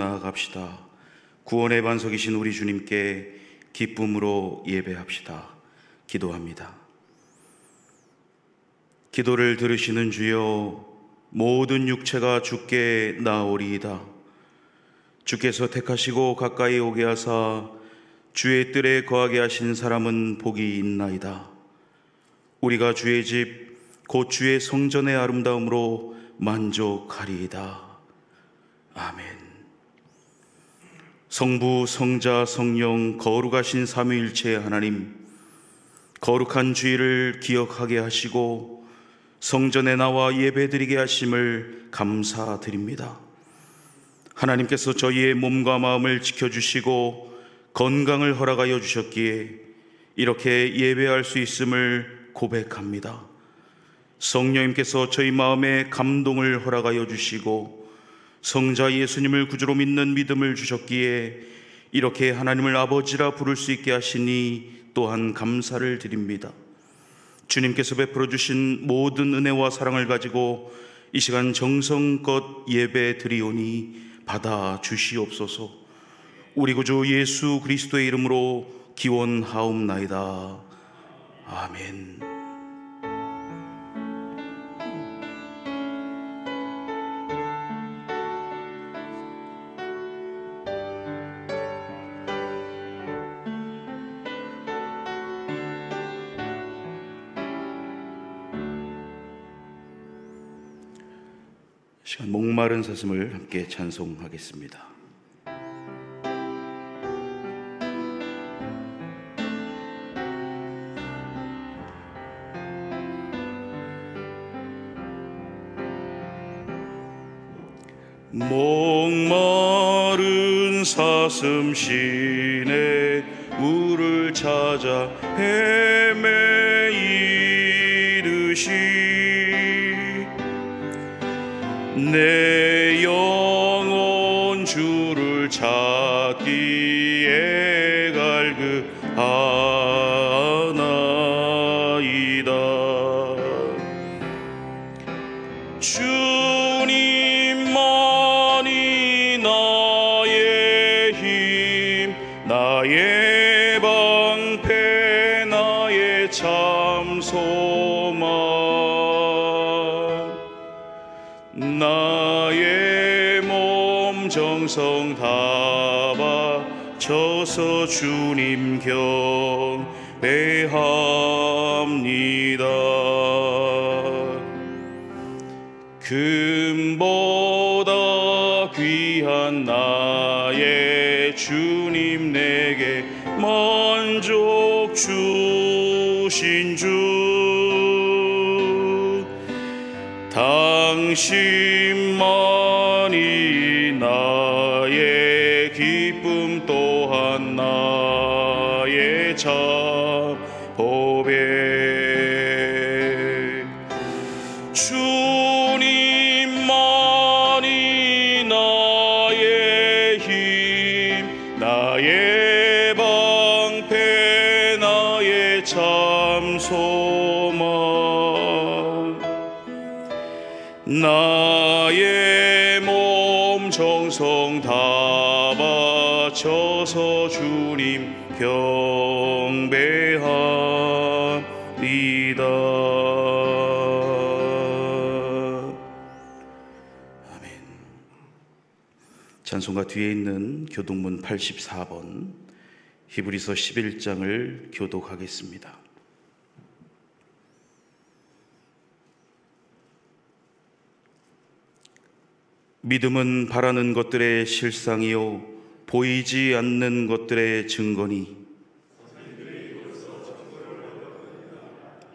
나아갑시다. 구원의 반석이신 우리 주님께 기쁨으로 예배합시다. 기도합니다. 기도를 들으시는 주여, 모든 육체가 주께 나오리이다. 주께서 택하시고 가까이 오게 하사 주의 뜰에 거하게 하신 사람은 복이 있나이다. 우리가 주의 집 곧 주의 성전의 아름다움으로 만족하리이다. 아멘. 성부, 성자, 성령 거룩하신 삼위일체 하나님, 거룩한 주일을 기억하게 하시고 성전에 나와 예배드리게 하심을 감사드립니다. 하나님께서 저희의 몸과 마음을 지켜주시고 건강을 허락하여 주셨기에 이렇게 예배할 수 있음을 고백합니다. 성령님께서 저희 마음에 감동을 허락하여 주시고 성자 예수님을 구주로 믿는 믿음을 주셨기에 이렇게 하나님을 아버지라 부를 수 있게 하시니 또한 감사를 드립니다. 주님께서 베풀어 주신 모든 은혜와 사랑을 가지고 이 시간 정성껏 예배 드리오니 받아 주시옵소서. 우리 구주 예수 그리스도의 이름으로 기원하옵나이다. 아멘. 시간 목마른 사슴을 함께 찬송하겠습니다. 목마른 사슴 시내 물을 찾아 헤매이르시 내 영혼 주를 찾기에 갈급하나이다. 주님만이 나의 힘, 나의 방패, 나의 참 소망, 나의 몸 정성 다 바쳐서 주님 경배합니다. 금보다 귀한 나의 주님, 내게 만족 주신 주, 당신만이 나의 기쁨 또한 나의 참 보배. 주님만이 나의 힘, 나의 방패, 나의 참 소망, 나의 몸 정성 다 바쳐서 주님 경배합니다. 아멘. 찬송가 뒤에 있는 교독문 84번 히브리서 11장을 교독하겠습니다. 믿음은 바라는 것들의 실상이요 보이지 않는 것들의 증거니,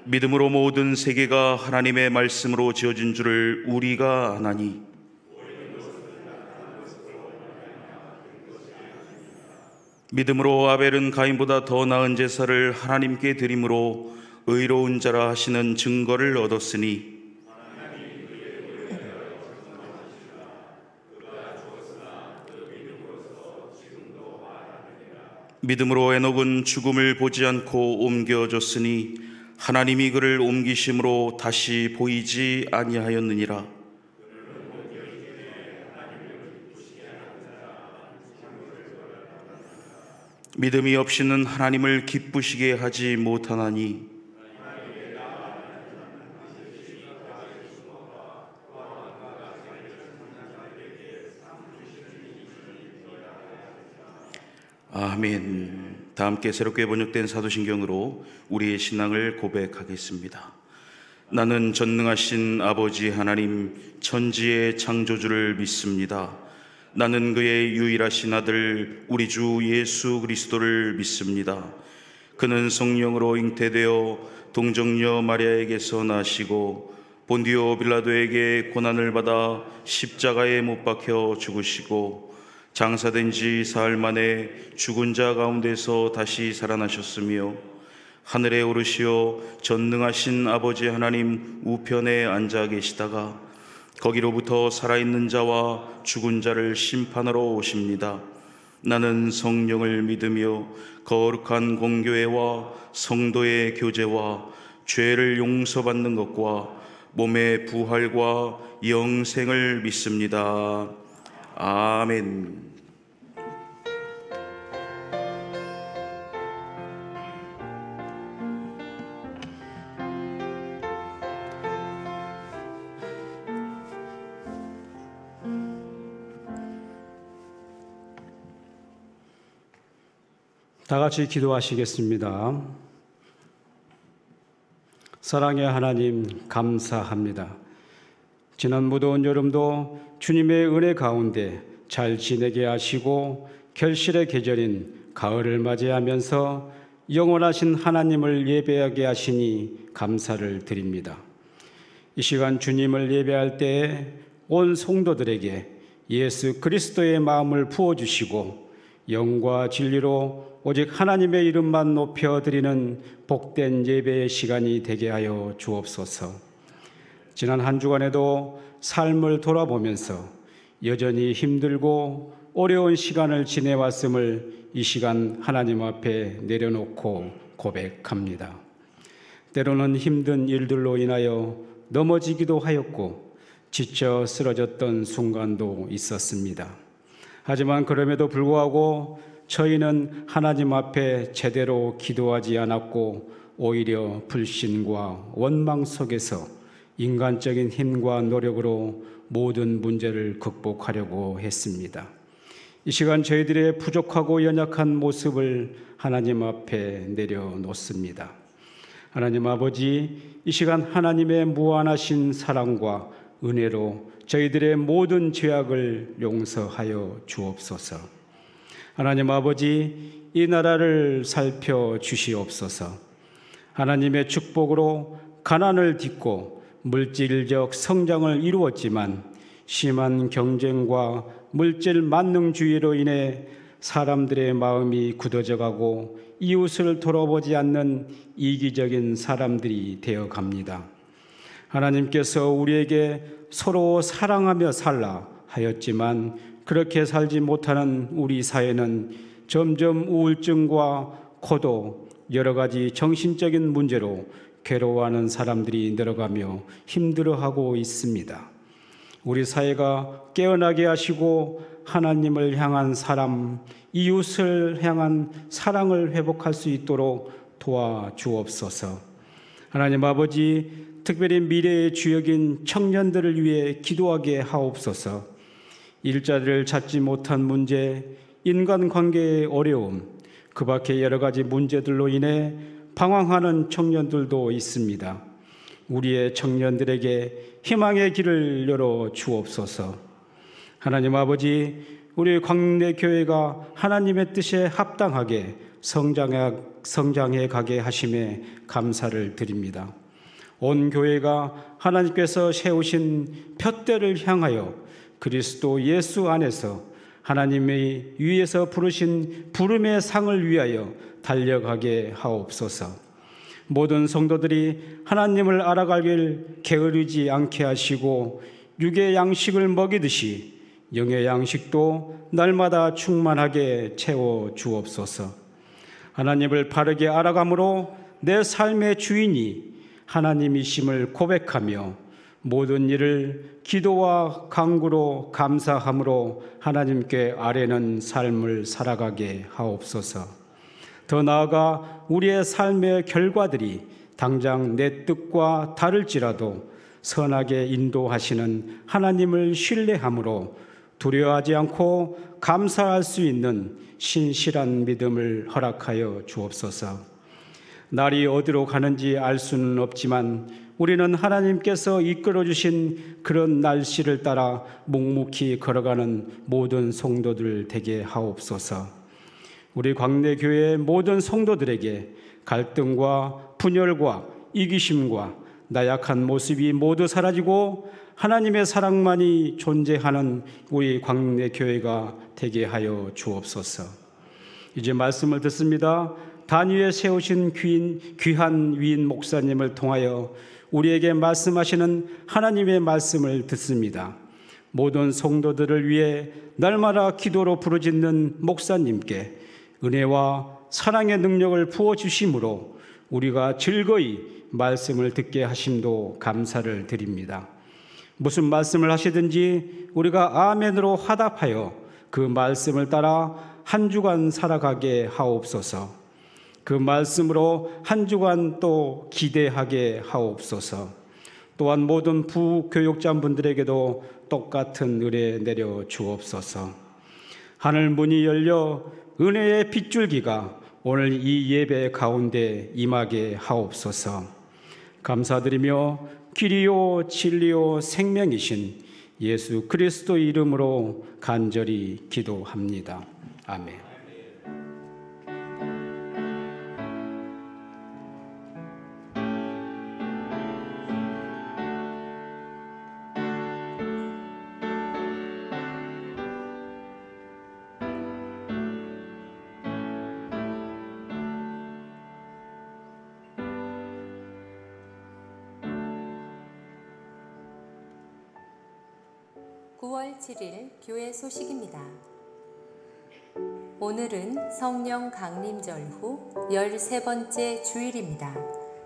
믿음으로 모든 세계가 하나님의 말씀으로 지어진 줄을 우리가 아나니, 믿음으로 아벨은 가인보다 더 나은 제사를 하나님께 드림으로 의로운 자라 하시는 증거를 얻었으니, 믿음으로 에녹은 죽음을 보지 않고 옮겨졌으니 하나님이 그를 옮기심으로 다시 보이지 아니하였느니라. 믿음이 없이는 하나님을 기쁘시게 하지 못하나니 아멘. 다 함께 새롭게 번역된 사도신경으로 우리의 신앙을 고백하겠습니다. 나는 전능하신 아버지 하나님 천지의 창조주를 믿습니다. 나는 그의 유일하신 아들 우리 주 예수 그리스도를 믿습니다. 그는 성령으로 잉태되어 동정녀 마리아에게서 나시고 본디오 빌라도에게 고난을 받아 십자가에 못 박혀 죽으시고 장사된 지 사흘 만에 죽은 자 가운데서 다시 살아나셨으며 하늘에 오르시어 전능하신 아버지 하나님 우편에 앉아 계시다가 거기로부터 살아있는 자와 죽은 자를 심판하러 오십니다. 나는 성령을 믿으며 거룩한 공교회와 성도의 교제와 죄를 용서받는 것과 몸의 부활과 영생을 믿습니다. 아멘. 다 같이 기도하시겠습니다. 사랑의 하나님, 감사합니다. 지난 무더운 여름도 주님의 은혜 가운데 잘 지내게 하시고 결실의 계절인 가을을 맞이하면서 영원하신 하나님을 예배하게 하시니 감사를 드립니다. 이 시간 주님을 예배할 때에 온 성도들에게 예수 그리스도의 마음을 부어주시고 영과 진리로 오직 하나님의 이름만 높여드리는 복된 예배의 시간이 되게 하여 주옵소서. 지난 한 주간에도 삶을 돌아보면서 여전히 힘들고 어려운 시간을 지내왔음을 이 시간 하나님 앞에 내려놓고 고백합니다. 때로는 힘든 일들로 인하여 넘어지기도 하였고 지쳐 쓰러졌던 순간도 있었습니다. 하지만 그럼에도 불구하고 저희는 하나님 앞에 제대로 기도하지 않았고 오히려 불신과 원망 속에서 인간적인 힘과 노력으로 모든 문제를 극복하려고 했습니다. 이 시간 저희들의 부족하고 연약한 모습을 하나님 앞에 내려놓습니다. 하나님 아버지, 이 시간 하나님의 무한하신 사랑과 은혜로 저희들의 모든 죄악을 용서하여 주옵소서. 하나님 아버지, 이 나라를 살펴주시옵소서. 하나님의 축복으로 가난을 딛고 물질적 성장을 이루었지만 심한 경쟁과 물질 만능주의로 인해 사람들의 마음이 굳어져가고 이웃을 돌아보지 않는 이기적인 사람들이 되어갑니다. 하나님께서 우리에게 서로 사랑하며 살라 하였지만 그렇게 살지 못하는 우리 사회는 점점 우울증과 고독, 여러 가지 정신적인 문제로 괴로워하는 사람들이 늘어가며 힘들어하고 있습니다. 우리 사회가 깨어나게 하시고 하나님을 향한 사랑, 이웃을 향한 사랑을 회복할 수 있도록 도와주옵소서. 하나님 아버지, 특별히 미래의 주역인 청년들을 위해 기도하게 하옵소서. 일자리를 찾지 못한 문제, 인간관계의 어려움, 그 밖에 여러 가지 문제들로 인해 방황하는 청년들도 있습니다. 우리의 청년들에게 희망의 길을 열어 주옵소서. 하나님 아버지, 우리 광래교회가 하나님의 뜻에 합당하게 성장해 가게 하심에 감사를 드립니다. 온 교회가 하나님께서 세우신 푯대를 향하여 그리스도 예수 안에서 하나님의 위에서 부르신 부름의 상을 위하여 달려가게 하옵소서. 모든 성도들이 하나님을 알아가길 게으르지 않게 하시고 육의 양식을 먹이듯이 영의 양식도 날마다 충만하게 채워 주옵소서. 하나님을 바르게 알아감으로 내 삶의 주인이 하나님이심을 고백하며 모든 일을 기도와 간구로 감사함으로 하나님께 아뢰는 삶을 살아가게 하옵소서. 더 나아가 우리의 삶의 결과들이 당장 내 뜻과 다를지라도 선하게 인도하시는 하나님을 신뢰함으로 두려워하지 않고 감사할 수 있는 신실한 믿음을 허락하여 주옵소서. 날이 어디로 가는지 알 수는 없지만 우리는 하나님께서 이끌어 주신 그런 날씨를 따라 묵묵히 걸어가는 모든 성도들 되게 하옵소서. 우리 광내교회 모든 성도들에게 갈등과 분열과 이기심과 나약한 모습이 모두 사라지고 하나님의 사랑만이 존재하는 우리 광내교회가 되게 하여 주옵소서. 이제 말씀을 듣습니다. 단위에 세우신 귀한 위인 목사님을 통하여 우리에게 말씀하시는 하나님의 말씀을 듣습니다. 모든 성도들을 위해 날마다 기도로 부르짖는 목사님께 은혜와 사랑의 능력을 부어주심으로 우리가 즐거이 말씀을 듣게 하심도 감사를 드립니다. 무슨 말씀을 하시든지 우리가 아멘으로 화답하여 그 말씀을 따라 한 주간 살아가게 하옵소서. 그 말씀으로 한 주간 또 기대하게 하옵소서. 또한 모든 부교육자분들에게도 똑같은 은혜 내려 주옵소서. 하늘 문이 열려 은혜의 빗줄기가 오늘 이 예배 가운데 임하게 하옵소서. 감사드리며 길이요 진리요 생명이신 예수 그리스도 이름으로 간절히 기도합니다. 아멘. (9월 7일) 교회 소식입니다. 오늘은 성령 강림절 후 13번째 주일입니다.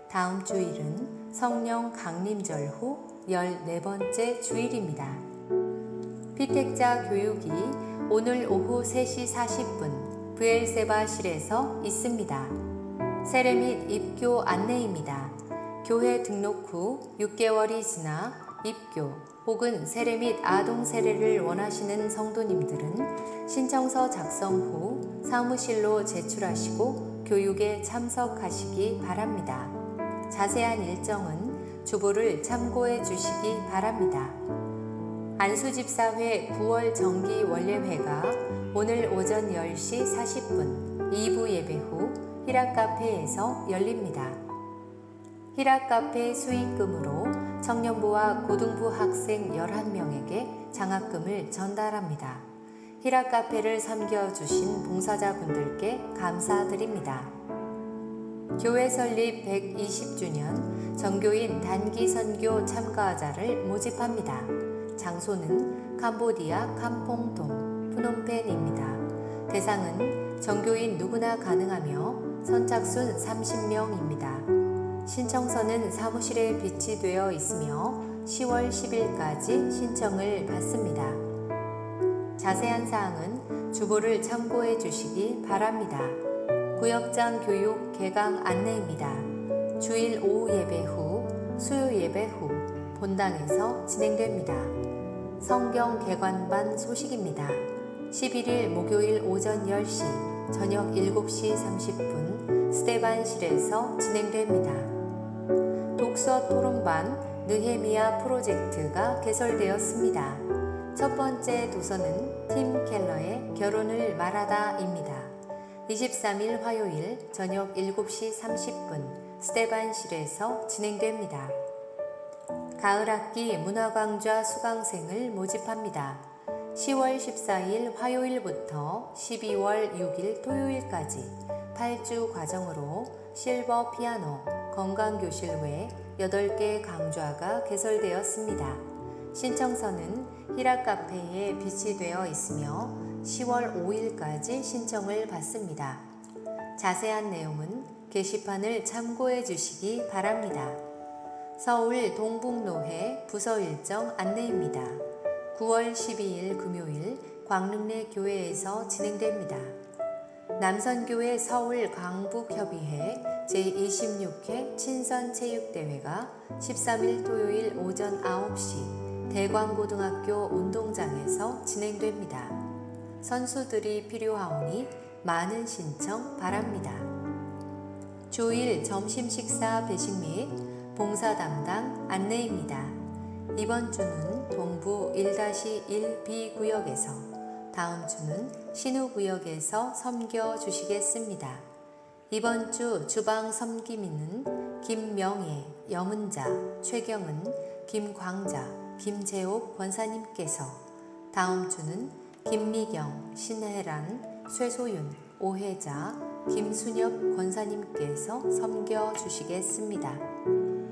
다음 주일은 성령 강림절 후 14번째 주일입니다. 피택자 교육이 오늘 오후 3시 40분 브엘세바실에서 있습니다. 세례 및 입교 안내입니다. 교회 등록 후 6개월이 지나 입교 혹은 세례 및 아동 세례를 원하시는 성도님들은 신청서 작성 후 사무실로 제출하시고 교육에 참석하시기 바랍니다. 자세한 일정은 주보를 참고해 주시기 바랍니다. 안수집사회 9월 정기 원례회가 오늘 오전 10시 40분 2부 예배 후 히라카페에서 열립니다. 히라카페 수익금으로 청년부와 고등부 학생 11명에게 장학금을 전달합니다. 히라카페를 섬겨주신 봉사자분들께 감사드립니다. 교회 설립 120주년 정교인 단기 선교 참가자를 모집합니다. 장소는 캄보디아 캄퐁동 프놈펜입니다. 대상은 정교인 누구나 가능하며 선착순 30명입니다. 신청서는 사무실에 비치되어 있으며 10월 10일까지 신청을 받습니다. 자세한 사항은 주보를 참고해 주시기 바랍니다. 구역장 교육 개강 안내입니다. 주일 오후 예배 후, 수요 예배 후 본당에서 진행됩니다. 성경 개관반 소식입니다. 11일 목요일 오전 10시, 저녁 7시 30분 스테반실에서 진행됩니다. 독서 토론반 느헤미야 프로젝트가 개설되었습니다. 첫 번째 도서는 팀 켈러의 결혼을 말하다입니다. 23일 화요일 저녁 7시 30분 스테반실에서 진행됩니다. 가을학기 문화강좌 수강생을 모집합니다. 10월 14일 화요일부터 12월 6일 토요일까지 8주 과정으로 실버 피아노, 건강교실 외 8개 강좌가 개설되었습니다. 신청서는 히라카페에 비치되어 있으며 10월 5일까지 신청을 받습니다. 자세한 내용은 게시판을 참고해 주시기 바랍니다. 서울 동북노회 부서 일정 안내입니다. 9월 12일 금요일 광릉내 교회에서 진행됩니다. 남선교회 서울 강북협의회 제26회 친선체육대회가 13일 토요일 오전 9시 대광고등학교 운동장에서 진행됩니다. 선수들이 필요하오니 많은 신청 바랍니다. 주일 점심 식사 배식 및 봉사 담당 안내입니다. 이번 주는 동부 1-1B 구역에서, 다음 주는 신우 구역에서 섬겨 주시겠습니다. 이번 주 주방 섬김인은 김명애, 염은자, 최경은, 김광자, 김재옥 권사님께서, 다음 주는 김미경, 신혜란, 최소윤, 오혜자, 김순엽 권사님께서 섬겨 주시겠습니다.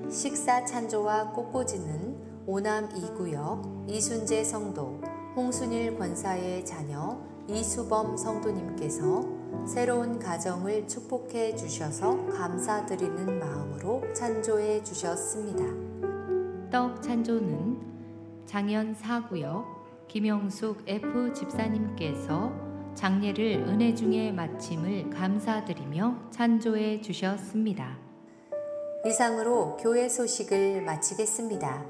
식사 찬조와 꽃꽂이는 오남 2구역 이순재 성도, 홍순일 권사의 자녀 이수범 성도님께서 새로운 가정을 축복해 주셔서 감사드리는 마음으로 찬조해 주셨습니다. 떡 찬조는 장현 4구역 김영숙 F 집사님께서 장례를 은혜 중에 마침을 감사드리며 찬조해 주셨습니다. 이상으로 교회 소식을 마치겠습니다.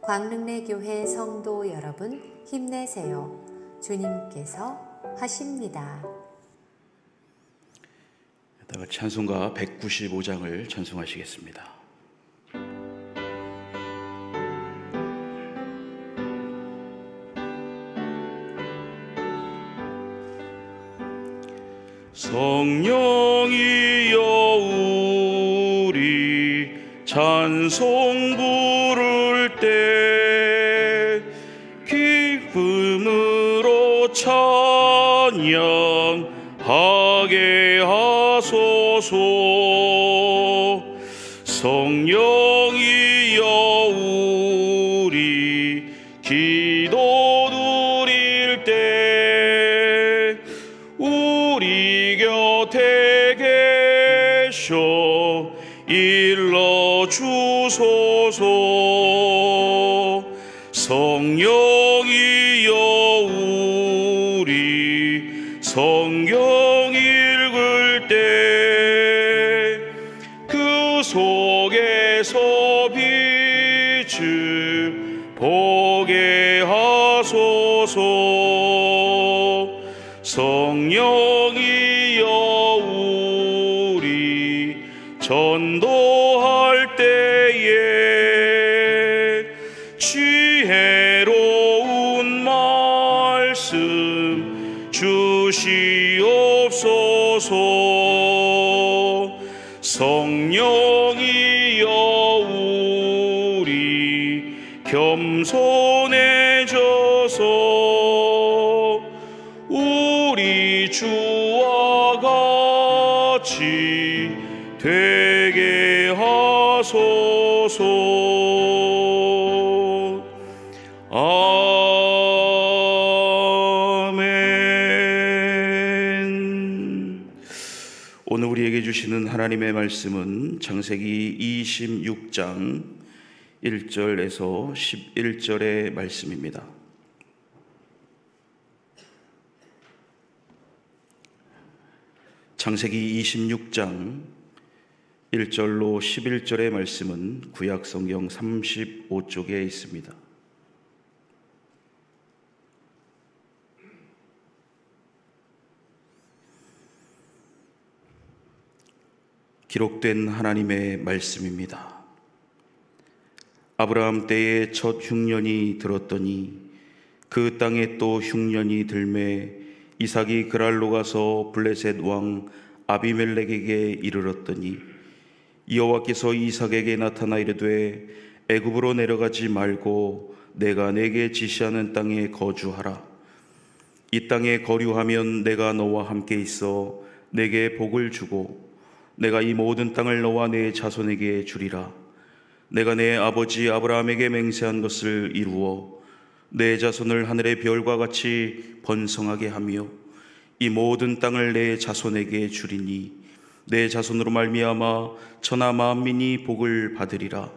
광릉내 교회 성도 여러분 힘내세요. 주님께서 하십니다. 이따가 찬송가 195장을 찬송하시겠습니다. 성령이여 우리 찬송 부를 때 기쁨으로 찬양하게 하소서. 성령이여 우리 기도 드릴 때 우리 곁에 계셔 일러주소서. 성령이여 우리 성경 읽을 때 그 속에서 빛을 보게 하소서. 성령이여 우리 전도할 때에 지혜로운 말씀 주시옵소서. 성령이여 우리 겸손해져서 우리 주와 같이 되게 하소서. 아멘. 오늘 우리에게 주시는 하나님의 말씀은 창세기 26장 1절에서 11절의 말씀입니다. 창세기 26장 1절로 11절의 말씀은 구약 성경 35쪽에 있습니다. 기록된 하나님의 말씀입니다. 아브라함 때에 첫 흉년이 들었더니 그 땅에 또 흉년이 들매 이삭이 그랄로 가서 블레셋 왕 아비멜렉에게 이르렀더니 여호와께서 이삭에게 나타나 이르되 애굽으로 내려가지 말고 내가 내게 지시하는 땅에 거주하라. 이 땅에 거류하면 내가 너와 함께 있어 내게 복을 주고 내가 이 모든 땅을 너와 내 자손에게 주리라. 내가 내 아버지 아브라함에게 맹세한 것을 이루어 내 자손을 하늘의 별과 같이 번성하게 하며 이 모든 땅을 내 자손에게 주리니 내 자손으로 말미암아 천하 만민이 복을 받으리라.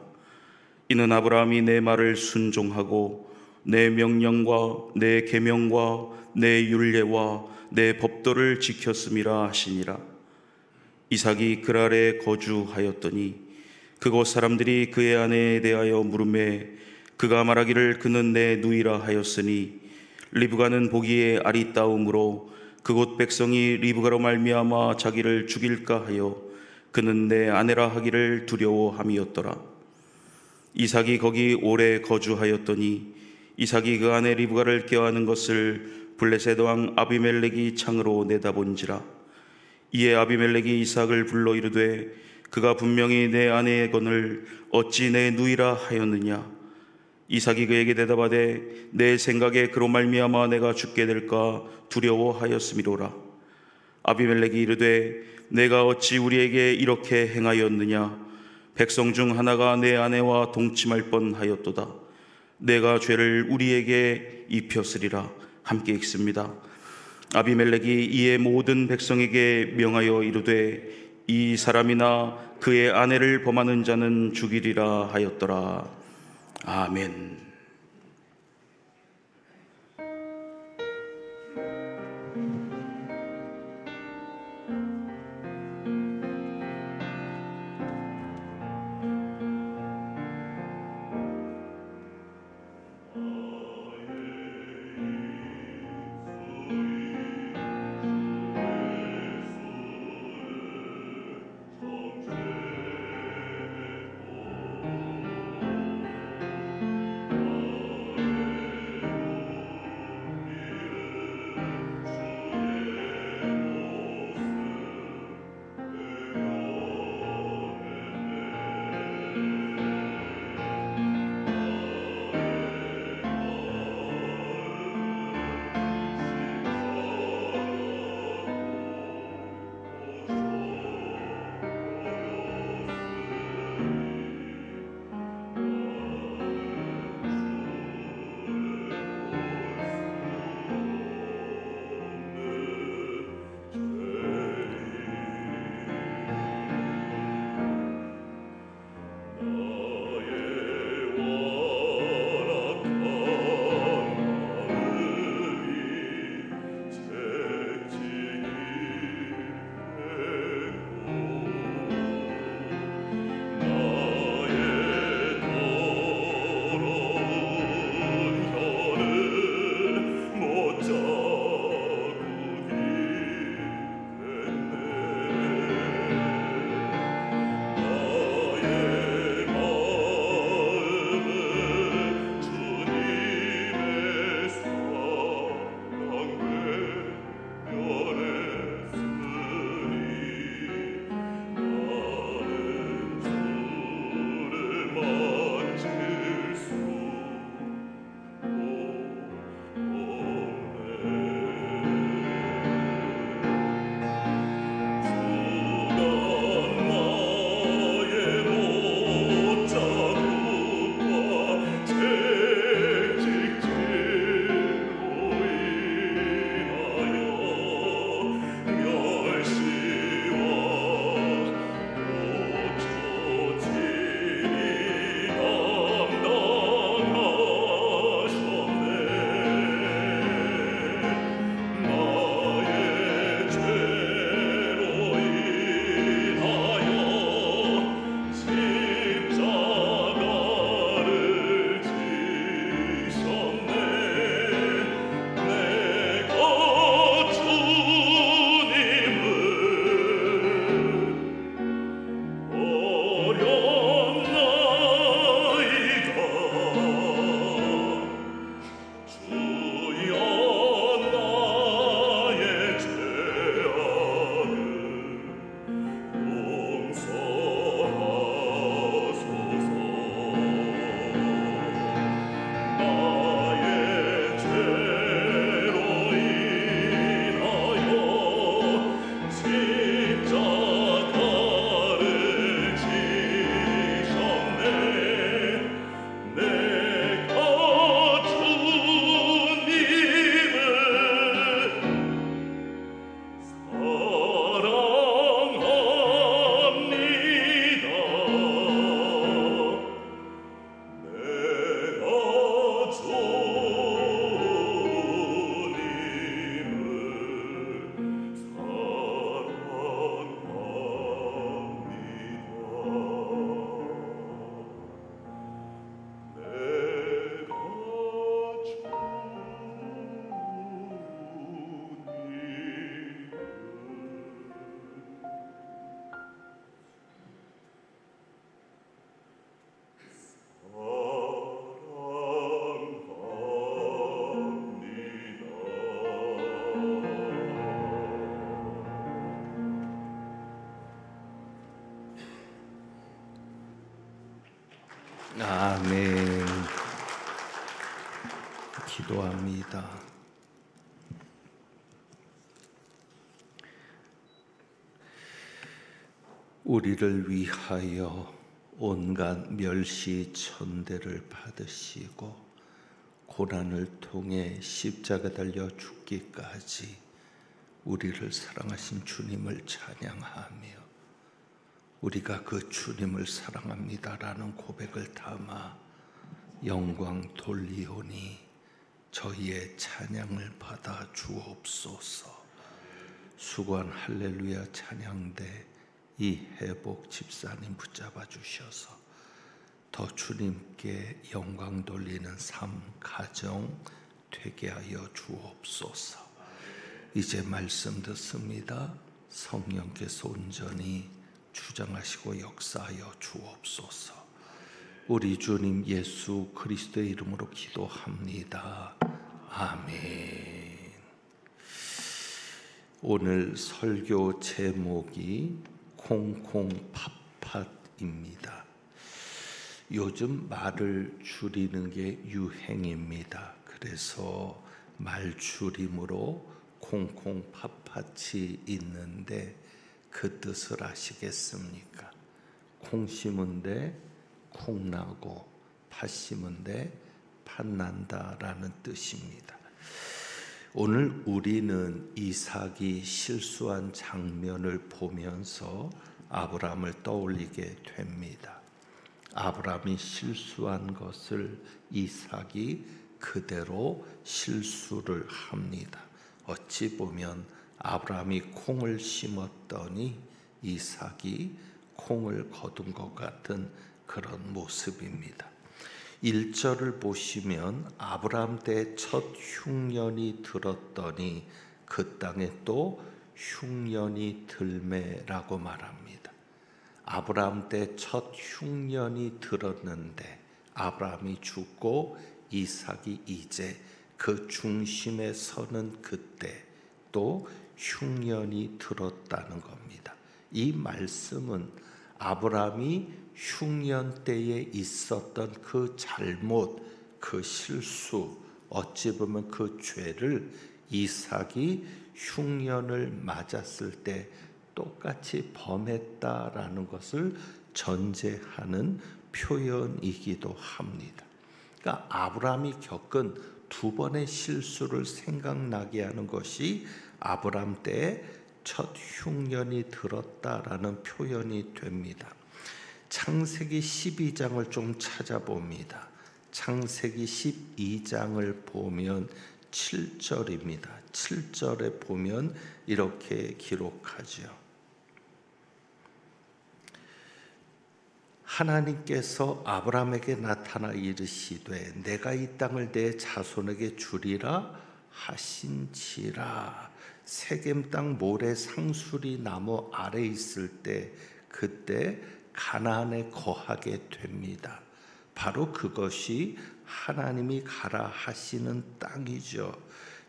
이는 아브라함이 내 말을 순종하고 내 명령과 내 계명과 내 율례와 내 법도를 지켰음이라 하시니라. 이삭이 그랄에 거주하였더니 그곳 사람들이 그의 아내에 대하여 물으매 그가 말하기를 그는 내 누이라 하였으니 리브가는 보기에 아리따움으로 그곳 백성이 리브가로 말미암아 자기를 죽일까 하여 그는 내 아내라 하기를 두려워함이었더라. 이삭이 거기 오래 거주하였더니 이삭이 그 아내 리브가를 껴안은 것을 블레셋 왕 아비멜렉이 창으로 내다본지라. 이에 아비멜렉이 이삭을 불러 이르되 그가 분명히 내 아내거늘 어찌 내 누이라 하였느냐. 이삭이 그에게 대답하되 내 생각에 그로 말미암아 내가 죽게 될까 두려워하였음이로라. 아비멜렉이 이르되 내가 어찌 우리에게 이렇게 행하였느냐. 백성 중 하나가 내 아내와 동침할 뻔하였도다. 내가 죄를 우리에게 입혔으리라. 함께 읽습니다. 아비멜렉이 이에 모든 백성에게 명하여 이르되 이 사람이나 그의 아내를 범하는 자는 죽이리라 하였더라. 아멘. 아멘. 기도합니다. 우리를 위하여 온갖 멸시 천대를 받으시고 고난을 통해 십자가 달려 죽기까지 우리를 사랑하신 주님을 찬양하며 우리가 그 주님을 사랑합니다라는 고백을 담아 영광 돌리오니 저희의 찬양을 받아 주옵소서. 수고한 할렐루야 찬양대 이 회복 집사님 붙잡아 주셔서 더 주님께 영광 돌리는 삶 가정 되게 하여 주옵소서. 이제 말씀 듣습니다. 성령께서 온전히 주장하시고 역사하여 주옵소서. 우리 주님 예수 그리스도의 이름으로 기도합니다. 아멘. 오늘 설교 제목이 콩콩팥팥입니다. 요즘 말을 줄이는 게 유행입니다. 그래서 말 줄임으로 콩콩팥팥이 있는데 그 뜻을 아시겠습니까? 콩 심은데 콩 나고 팥 심은데 팥 난다라는 뜻입니다. 오늘 우리는 이삭이 실수한 장면을 보면서 아브라함을 떠올리게 됩니다. 아브라함이 실수한 것을 이삭이 그대로 실수를 합니다. 어찌 보면 아브라함이 콩을 심었더니 이삭이 콩을 거둔 것 같은 그런 모습입니다. 1절을 보시면 아브라함 때 첫 흉년이 들었더니 그 땅에 또 흉년이 들매라고 말합니다. 아브라함 때 첫 흉년이 들었는데 아브라함이 죽고 이삭이 이제 그 중심에 서는 그때 또 흉년이 들었다는 겁니다. 이 말씀은 아브라함이 흉년 때에 있었던 그 잘못, 그 실수, 어찌 보면 그 죄를 이삭이 흉년을 맞았을 때 똑같이 범했다라는 것을 전제하는 표현이기도 합니다. 그러니까 아브라함이 겪은 두 번의 실수를 생각나게 하는 것이 아브라함 때에 첫 흉년이 들었다라는 표현이 됩니다. 창세기 12장을 좀 찾아봅니다. 창세기 12장을 보면 7절입니다. 7절에 보면 이렇게 기록하죠. 하나님께서 아브라함에게 나타나 이르시되 내가 이 땅을 내 자손에게 주리라 하신지라. 세겜 땅 모래 상수리 나무 아래 있을 때 그때 가나안에 거하게 됩니다. 바로 그것이 하나님이 가라 하시는 땅이죠.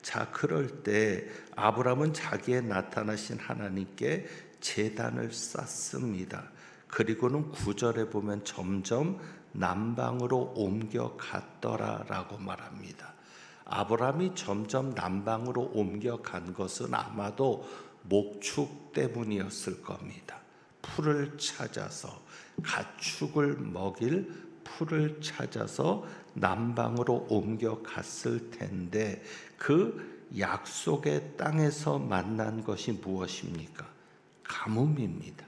자, 그럴 때 아브라함은 자기의 나타나신 하나님께 제단을 쌓습니다. 그리고는 9절에 보면 점점 남방으로 옮겨갔더라라고 말합니다. 아브라함이 점점 남방으로 옮겨간 것은 아마도 목축 때문이었을 겁니다. 풀을 찾아서 가축을 먹일 풀을 찾아서 남방으로 옮겨갔을 텐데 그 약속의 땅에서 만난 것이 무엇입니까? 가뭄입니다.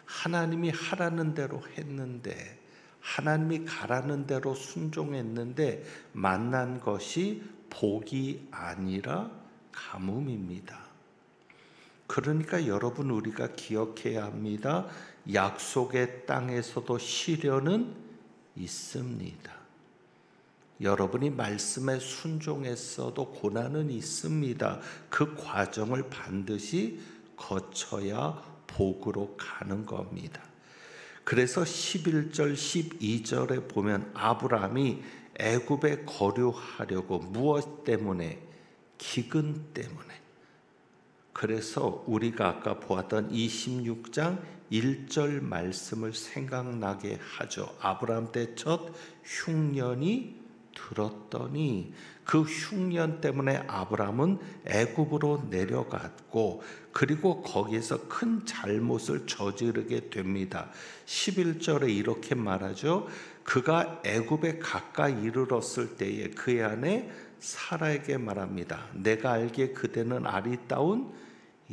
하나님이 하라는 대로 했는데 하나님이 가라는 대로 순종했는데 만난 것이 복이 아니라 가뭄입니다. 그러니까 여러분 우리가 기억해야 합니다. 약속의 땅에서도 시련은 있습니다. 여러분이 말씀에 순종했어도 고난은 있습니다. 그 과정을 반드시 거쳐야 복으로 가는 겁니다. 그래서 11절 12절에 보면 아브라함이 애굽에 거류하려고 무엇 때문에? 기근 때문에. 그래서 우리가 아까 보았던 26장 1절 말씀을 생각나게 하죠. 아브라함 때 첫 흉년이 들었더니 그 흉년 때문에 아브라함은 애굽으로 내려갔고 그리고 거기에서 큰 잘못을 저지르게 됩니다. 11절에 이렇게 말하죠. 그가 애굽에 가까이 이르렀을 때에 그의 아내 사라에게 말합니다. 내가 알기에 그대는 아리따운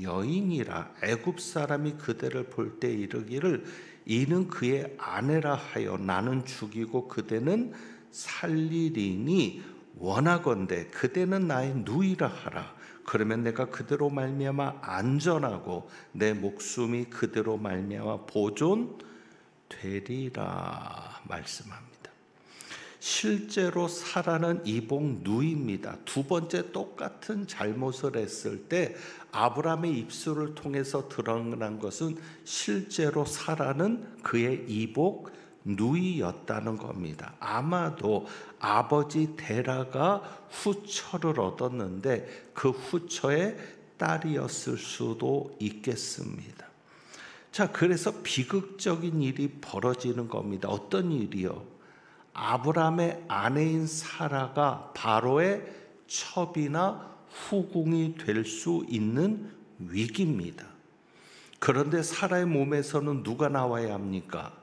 여인이라. 애굽 사람이 그대를 볼 때 이르기를 이는 그의 아내라 하여 나는 죽이고 그대는 살리리니 원하건대 그대는 나의 누이라 하라. 그러면 내가 그대로 말미암아 안전하고 내 목숨이 그대로 말미암아 보존되리라 말씀합니다. 실제로 사라는 이복 누이입니다. 두 번째 똑같은 잘못을 했을 때 아브라함의 입술을 통해서 드러난 것은 실제로 사라는 그의 이복 누이였다는 겁니다. 아마도 아버지 데라가 후처를 얻었는데 그 후처의 딸이었을 수도 있겠습니다. 자, 그래서 비극적인 일이 벌어지는 겁니다. 어떤 일이요? 아브라함의 아내인 사라가 바로의 첩이나 후궁이 될 수 있는 위기입니다. 그런데 사라의 몸에서는 누가 나와야 합니까?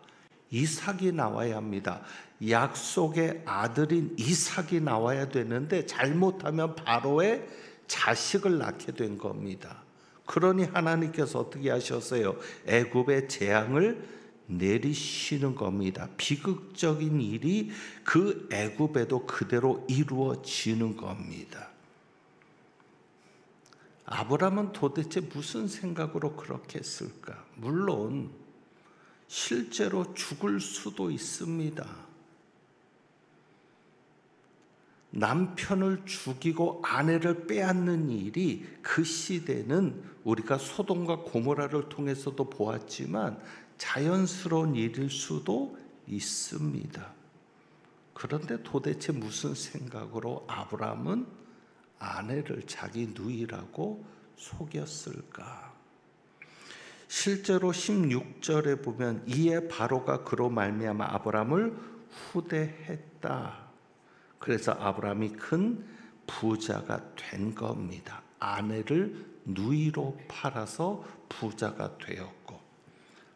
이삭이 나와야 합니다. 약속의 아들인 이삭이 나와야 되는데 잘못하면 바로의 자식을 낳게 된 겁니다. 그러니 하나님께서 어떻게 하셨어요? 애굽의 재앙을 내리시는 겁니다. 비극적인 일이 그 애굽에도 그대로 이루어지는 겁니다. 아브라함은 도대체 무슨 생각으로 그렇게 했을까? 물론 실제로 죽을 수도 있습니다. 남편을 죽이고 아내를 빼앗는 일이 그 시대는 우리가 소돔과 고모라를 통해서도 보았지만 자연스러운 일일 수도 있습니다. 그런데 도대체 무슨 생각으로 아브라함은 아내를 자기 누이라고 속였을까? 실제로 16절에 보면 이에 바로가 그로 말미암아 아브라함을 후대했다. 그래서 아브라함이 큰 부자가 된 겁니다. 아내를 누이로 팔아서 부자가 되었고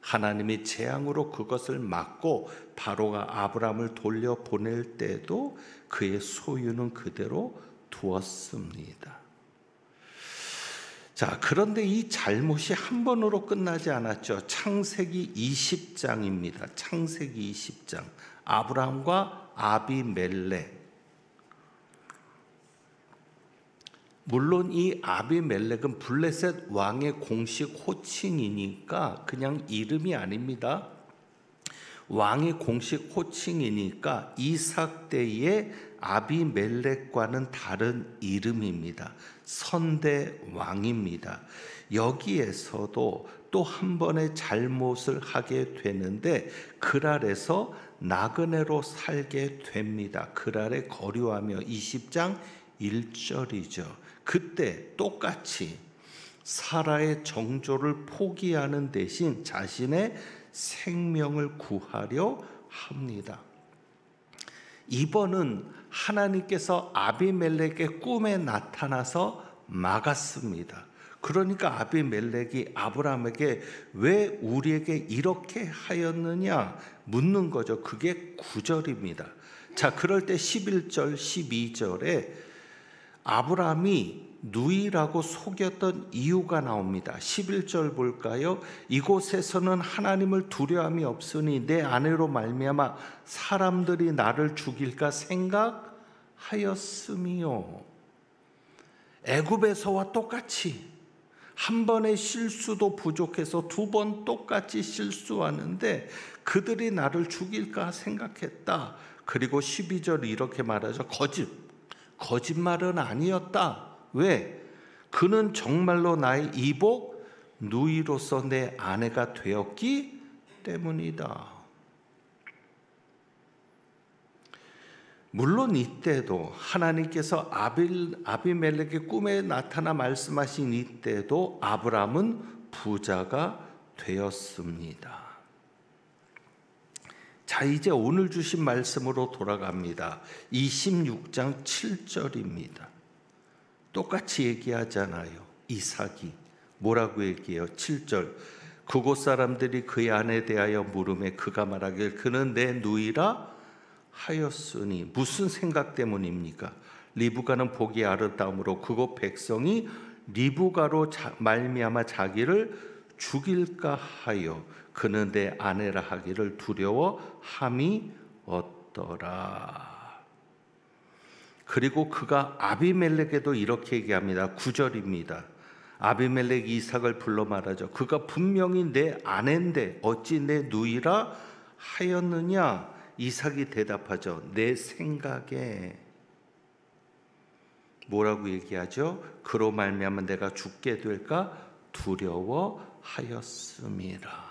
하나님이 재앙으로 그것을 막고 바로가 아브라함을 돌려보낼 때도 그의 소유는 그대로 두었습니다. 자, 그런데 이 잘못이 한 번으로 끝나지 않았죠. 창세기 20장입니다. 창세기 20장. 아브라함과 아비멜렉. 물론 이 아비멜렉은 블레셋 왕의 공식 호칭이니까 그냥 이름이 아닙니다. 왕의 공식 호칭이니까 이삭 때의 아비멜렉과는 다른 이름입니다. 선대 왕입니다. 여기에서도 또 한 번의 잘못을 하게 되는데 그랄에서 나그네로 살게 됩니다. 그랄에 거류하며 20장 1절이죠. 그때 똑같이 사라의 정조를 포기하는 대신 자신의 생명을 구하려 합니다. 이번은 하나님께서 아비멜렉의 꿈에 나타나서 막았습니다. 그러니까 아비멜렉이 아브라함에게 왜 우리에게 이렇게 하였느냐 묻는 거죠. 그게 9절입니다. 자, 그럴 때 11절, 12절에 아브라함이 누이라고 속였던 이유가 나옵니다. 11절 볼까요? 이곳에서는 하나님을 두려움이 없으니 내 아내로 말미암아 사람들이 나를 죽일까 생각하였음이요. 애굽에서와 똑같이 한 번의 실수도 부족해서 두 번 똑같이 실수하는데 그들이 나를 죽일까 생각했다. 그리고 12절 이렇게 말하죠. 거짓말은 아니었다. 왜? 그는 정말로 나의 이복 누이로서 내 아내가 되었기 때문이다. 물론 이때도 하나님께서 아비멜렉의 꿈에 나타나 말씀하신 이때도 아브라함은 부자가 되었습니다. 자, 이제 오늘 주신 말씀으로 돌아갑니다. 26장 7절입니다. 똑같이 얘기하잖아요. 이삭이 뭐라고 얘기해요? 7절. 그곳 사람들이 그의 아내에 대하여 물으매 그가 말하길 그는 내 누이라 하였으니. 무슨 생각 때문입니까? 리브가는 보기 아름다움으로 그곳 백성이 리브가로 말미암아 자기를 죽일까 하여 그는 내 아내라 하기를 두려워함이 없더라. 그리고 그가 아비멜렉에도 이렇게 얘기합니다. 9절입니다. 아비멜렉이 이삭을 불러 말하죠. 그가 분명히 내 아내인데 어찌 내 누이라 하였느냐? 이삭이 대답하죠. 내 생각에. 뭐라고 얘기하죠? 그로 말미암아 내가 죽게 될까 두려워하였음이라.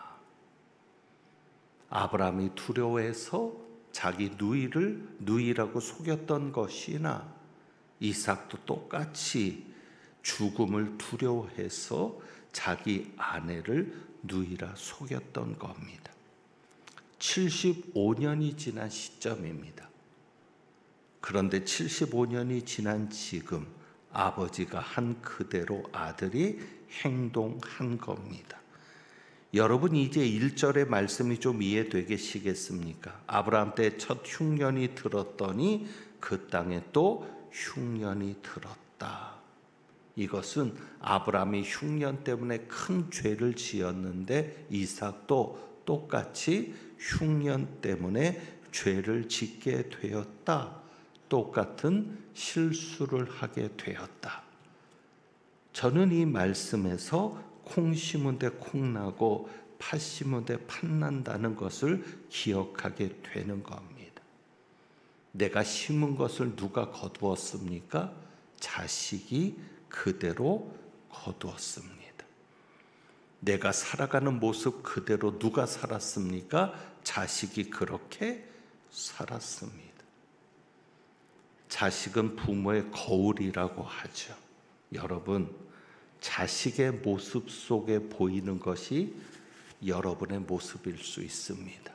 아브라함이 두려워해서 자기 누이를 누이라고 속였던 것이나 이삭도 똑같이 죽음을 두려워해서 자기 아내를 누이라 속였던 겁니다. 75년이 지난 시점입니다. 그런데 75년이 지난 지금 아버지가 한 그대로 아들이 행동한 겁니다. 여러분, 이제 1절의 말씀이 좀 이해되시겠습니까? 아브라함 때 첫 흉년이 들었더니 그 땅에 또 흉년이 들었다. 이것은 아브라함이 흉년 때문에 큰 죄를 지었는데 이삭도 똑같이 흉년 때문에 죄를 짓게 되었다. 똑같은 실수를 하게 되었다. 저는 이 말씀에서 콩 심은 데 콩 나고 팥 심은 데 팥 난다는 것을 기억하게 되는 겁니다. 내가 심은 것을 누가 거두었습니까? 자식이 그대로 거두었습니다. 내가 살아가는 모습 그대로 누가 살았습니까? 자식이 그렇게 살았습니다. 자식은 부모의 거울이라고 하죠. 여러분, 자식의 모습 속에 보이는 것이 여러분의 모습일 수 있습니다.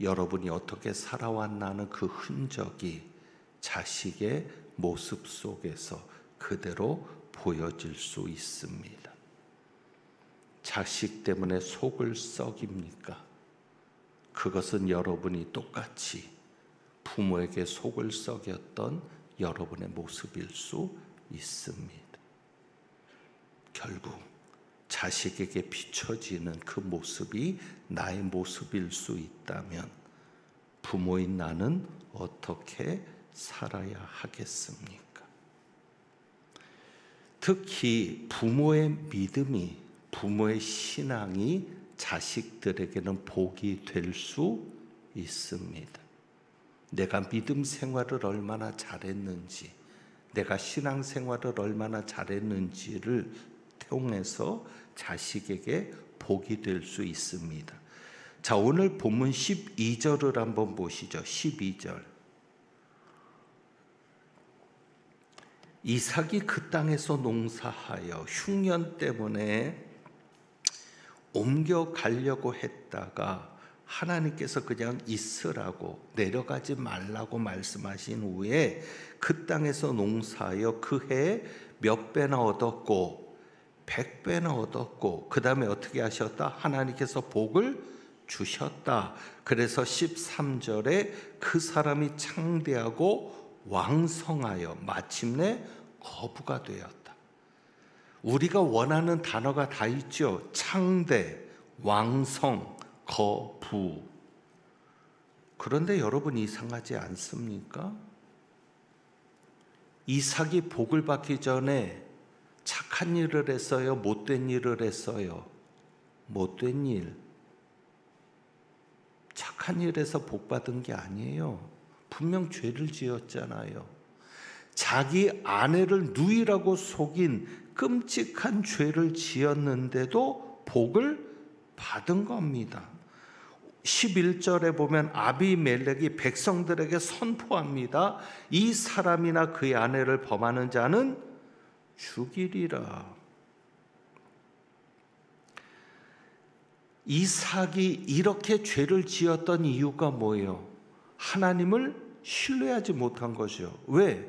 여러분이 어떻게 살아왔나는 그 흔적이 자식의 모습 속에서 그대로 보여질 수 있습니다. 자식 때문에 속을 썩입니까? 그것은 여러분이 똑같이 부모에게 속을 썩였던 여러분의 모습일 수 있습니다. 결국 자식에게 비춰지는 그 모습이 나의 모습일 수 있다면 부모인 나는 어떻게 살아야 하겠습니까? 특히 부모의 믿음이, 부모의 신앙이 자식들에게는 복이 될 수 있습니다. 내가 믿음 생활을 얼마나 잘했는지, 내가 신앙 생활을 얼마나 잘했는지를 통해서 자식에게 복이 될 수 있습니다. 자, 오늘 본문 12절을 한번 보시죠. 12절. 이삭이 그 땅에서 농사하여 흉년 때문에 옮겨가려고 했다가 하나님께서 그냥 있으라고, 내려가지 말라고 말씀하신 후에 그 땅에서 농사하여 그 해에 몇 배나 얻었고 100배나 얻었고, 그 다음에 어떻게 하셨다? 하나님께서 복을 주셨다. 그래서 13절에 그 사람이 창대하고 왕성하여 마침내 거부가 되었다. 우리가 원하는 단어가 다 있죠. 창대, 왕성, 거부. 그런데 여러분, 이상하지 않습니까? 이삭이 복을 받기 전에 착한 일을 했어요? 못된 일을 했어요? 못된 일. 착한 일에서 복 받은 게 아니에요. 분명 죄를 지었잖아요. 자기 아내를 누이라고 속인 끔찍한 죄를 지었는데도 복을 받은 겁니다. 11절에 보면 아비멜렉이 백성들에게 선포합니다. 이 사람이나 그의 아내를 범하는 자는 죽이리라. 이삭이 이렇게 죄를 지었던 이유가 뭐예요? 하나님을 신뢰하지 못한 거죠. 왜?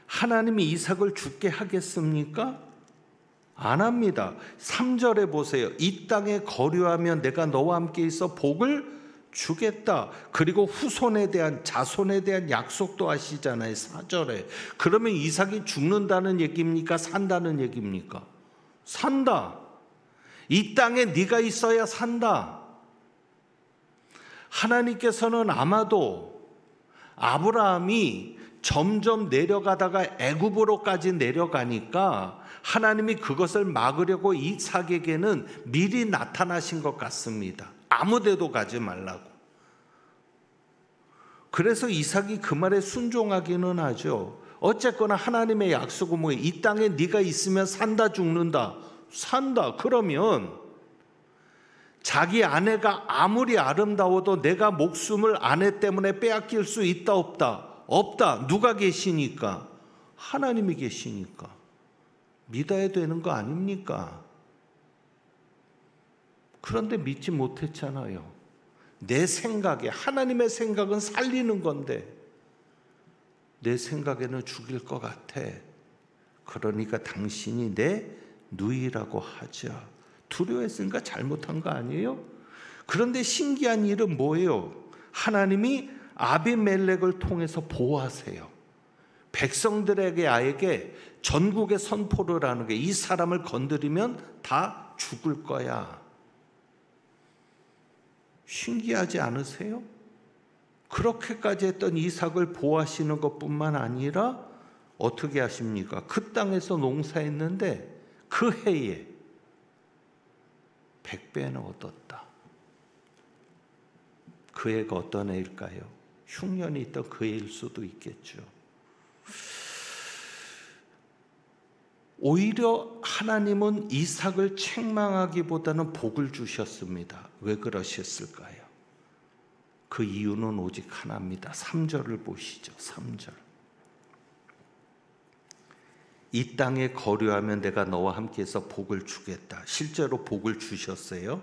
하나님이 이삭을 죽게 하겠습니까? 안 합니다. 3절에 보세요. 이 땅에 거류하면 내가 너와 함께 있어 복을 주겠다. 그리고 후손에 대한, 자손에 대한 약속도 하시잖아요. 4절에. 그러면 이삭이 죽는다는 얘기입니까? 산다는 얘기입니까? 산다. 이 땅에 네가 있어야 산다. 하나님께서는 아마도 아브라함이 점점 내려가다가 애굽으로까지 내려가니까 하나님이 그것을 막으려고 이삭에게는 미리 나타나신 것 같습니다. 아무 데도 가지 말라고. 그래서 이삭이 그 말에 순종하기는 하죠. 어쨌거나 하나님의 약속은 뭐예요? 이 땅에 네가 있으면 산다, 죽는다. 산다. 그러면 자기 아내가 아무리 아름다워도 내가 목숨을 아내 때문에 빼앗길 수 있다, 없다? 없다. 누가 계시니까? 하나님이 계시니까. 믿어야 되는 거 아닙니까? 그런데 믿지 못했잖아요. 내 생각에, 하나님의 생각은 살리는 건데 내 생각에는 죽일 것 같아. 그러니까 당신이 내 누이라고 하자. 두려워했으니까 잘못한 거 아니에요? 그런데 신기한 일은 뭐예요? 하나님이 아비멜렉을 통해서 보호하세요. 백성들에게 아예게 전국에 선포를 하는 게, 이 사람을 건드리면 다 죽을 거야. 신기하지 않으세요? 그렇게까지 했던 이삭을 보호하시는 것뿐만 아니라 어떻게 하십니까? 그 땅에서 농사했는데 그 해에 100배는 얻었다. 그 해가 어떤 해일까요? 흉년이 있던 그 해일 수도 있겠죠. 오히려 하나님은 이삭을 책망하기보다는 복을 주셨습니다. 왜 그러셨을까요? 그 이유는 오직 하나입니다. 3절을 보시죠. 3절. 이 땅에 거류하면 내가 너와 함께해서 복을 주겠다. 실제로 복을 주셨어요.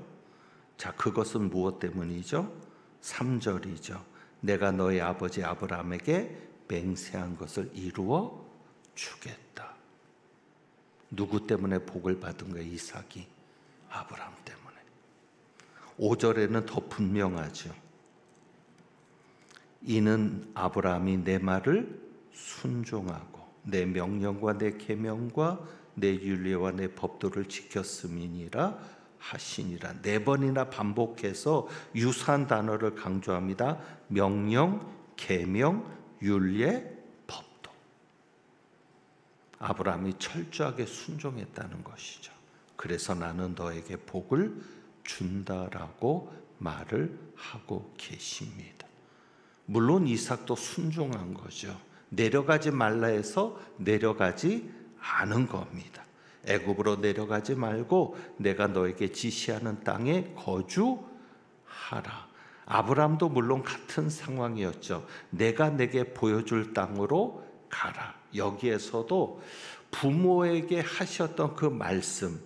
자, 그것은 무엇 때문이죠? 3절이죠. 내가 너의 아버지 아브라함에게 맹세한 것을 이루어 주겠다. 누구 때문에 복을 받은 거예요? 이삭이. 아브라함 때문에. 5절에는 더 분명하죠. 이는 아브라함이 내 말을 순종하고 내 명령과 내 계명과 내 율례와 내 법도를 지켰음이니라 하시니라. 4번이나 반복해서 유사한 단어를 강조합니다. 명령, 계명, 율례, 법도. 아브라함이 철저하게 순종했다는 것이죠. 그래서 나는 너에게 복을 준다라고 말을 하고 계십니다. 물론 이삭도 순종한 거죠. 내려가지 말라 해서 내려가지 않은 겁니다. 애굽으로 내려가지 말고 내가 너에게 지시하는 땅에 거주하라. 아브라함도 물론 같은 상황이었죠. 내가 내게 보여줄 땅으로 가라. 여기에서도 부모에게 하셨던 그 말씀,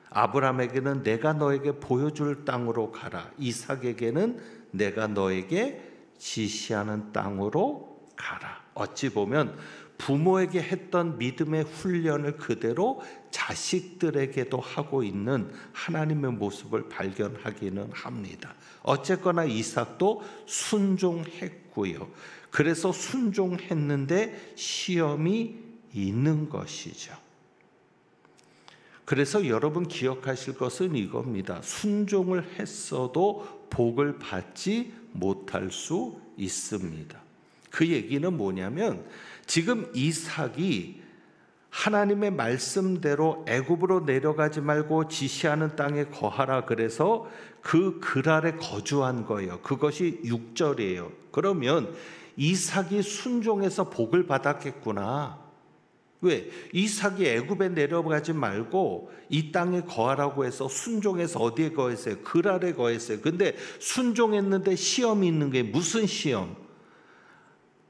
아브라함에게는 내가 너에게 보여줄 땅으로 가라. 이삭에게는 내가 너에게 지시하는 땅으로 가라. 어찌 보면 부모에게 했던 믿음의 훈련을 그대로 자식들에게도 하고 있는 하나님의 모습을 발견하기는 합니다. 어쨌거나 이삭도 순종했고요. 그래서 순종했는데 시험이 있는 것이죠. 그래서 여러분 기억하실 것은 이겁니다. 순종을 했어도 복을 받지 못할 수 있습니다. 그 얘기는 뭐냐면 지금 이삭이 하나님의 말씀대로 애굽으로 내려가지 말고 지시하는 땅에 거하라 그래서 그 그랄에 거주한 거예요. 그것이 6절이에요. 그러면 이삭이 순종해서 복을 받았겠구나. 왜? 이삭이 애굽에 내려가지 말고 이 땅에 거하라고 해서 순종해서 어디에 거했어요? 그랄에 거했어요. 근데 순종했는데 시험이 있는 게 무슨 시험?